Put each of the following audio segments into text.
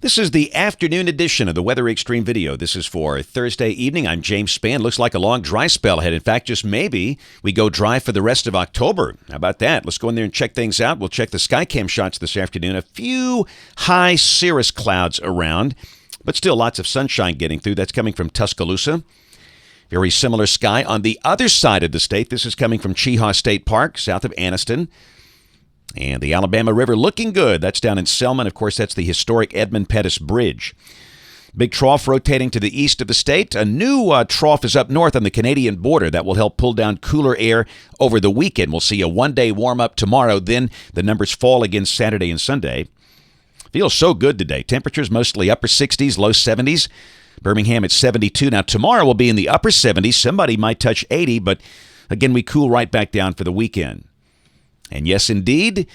This is the afternoon edition of the Weather Xtreme video. This is for Thursday evening. I'm James Spann. Looks like a long dry spell ahead. In fact, just maybe we go dry for the rest of October. How about that? Let's go in there and check things out. We'll check the Skycam shots this afternoon. A few high cirrus clouds around, but still lots of sunshine getting through. That's coming from Tuscaloosa. Very similar sky on the other side of the state. This is coming from Chehaw State Park, south of Anniston. And the Alabama River looking good. That's down in Selman. Of course, that's the historic Edmund Pettus Bridge. Big trough rotating to the east of the state. A new trough is up north on the Canadian border that will help pull down cooler air over the weekend. We'll see a one-day warm-up tomorrow. Then the numbers fall again Saturday and Sunday. Feels so good today. Temperatures mostly upper 60s, low 70s. Birmingham at 72. Now, tomorrow will be in the upper 70s. Somebody might touch 80, but again, we cool right back down for the weekend. And yes, indeed,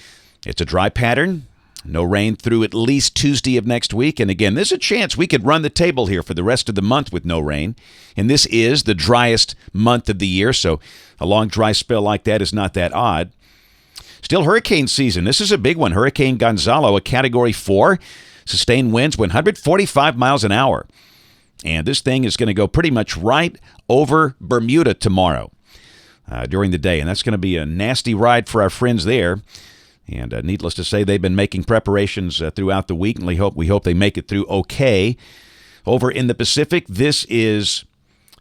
it's a dry pattern. No rain through at least Tuesday of next week. And again, there's a chance we could run the table here for the rest of the month with no rain. And this is the driest month of the year, so a long dry spell like that is not that odd. Still hurricane season. This is a big one. Hurricane Gonzalo, a Category 4. Sustained winds 145 miles an hour. And this thing is going to go pretty much right over Bermuda tomorrow. During the day, and that's going to be a nasty ride for our friends there. And needless to say, they've been making preparations throughout the week, and we hope they make it through okay. Over in the Pacific, this is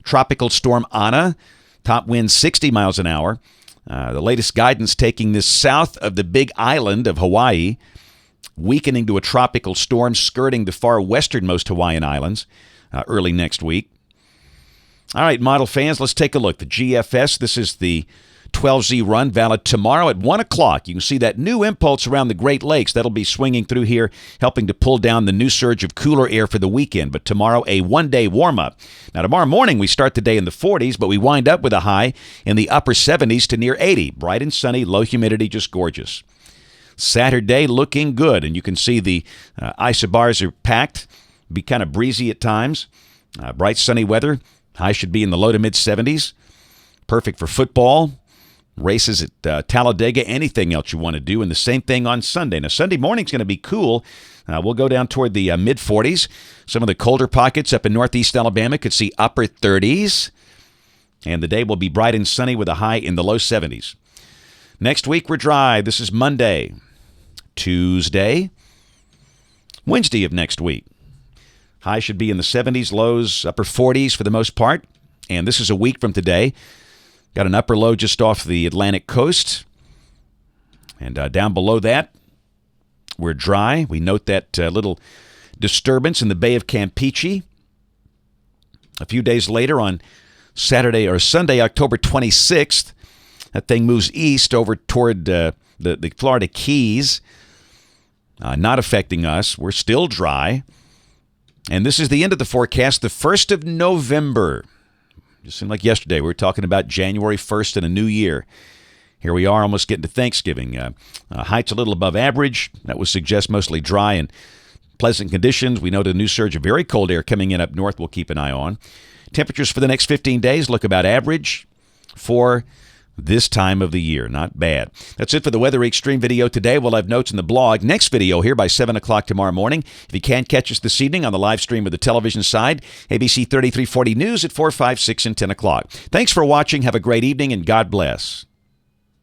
Tropical Storm Ana, top wind 60 miles an hour. The latest guidance taking this south of the Big Island of Hawaii, weakening to a tropical storm skirting the far westernmost Hawaiian Islands early next week. All right, model fans, let's take a look. The GFS, this is the 12Z run, valid tomorrow at 1 o'clock. You can see that new impulse around the Great Lakes. That'll be swinging through here, helping to pull down the new surge of cooler air for the weekend. But tomorrow, a one-day warm-up. Now, tomorrow morning, we start the day in the 40s, but we wind up with a high in the upper 70s to near 80. Bright and sunny, low humidity, just gorgeous. Saturday looking good, and you can see the isobars are packed. Be kind of breezy at times. Bright, sunny weather. High should be in the low to mid-70s. Perfect for football, races at Talladega, anything else you want to do. And the same thing on Sunday. Now, Sunday morning's going to be cool. We'll go down toward the mid-40s. Some of the colder pockets up in northeast Alabama could see upper 30s. And the day will be bright and sunny with a high in the low 70s. Next week, we're dry. This is Monday, Tuesday, Wednesday of next week. High should be in the 70s, lows upper 40s for the most part. And this is a week from today. Got an upper low just off the Atlantic coast. And down below that, we're dry. We note that little disturbance in the Bay of Campeche. A few days later on Saturday or Sunday, October 26th, that thing moves east over toward the Florida Keys. Not affecting us. We're still dry. And this is the end of the forecast, the 1st of November. Just seemed like yesterday we were talking about January 1st and a new year. Here we are almost getting to Thanksgiving. Heights a little above average. That would suggest mostly dry and pleasant conditions. We know the new surge of very cold air coming in up north we'll keep an eye on. Temperatures for the next 15 days look about average for this time of the year. Not bad. That's it for the Weather Xtreme video today. We'll have notes in the blog. Next video here by 7 o'clock tomorrow morning. If you can't catch us this evening on the live stream of the television side, ABC 3340 News at 4, 5, 6, and 10 o'clock. Thanks for watching. Have a great evening, and God bless.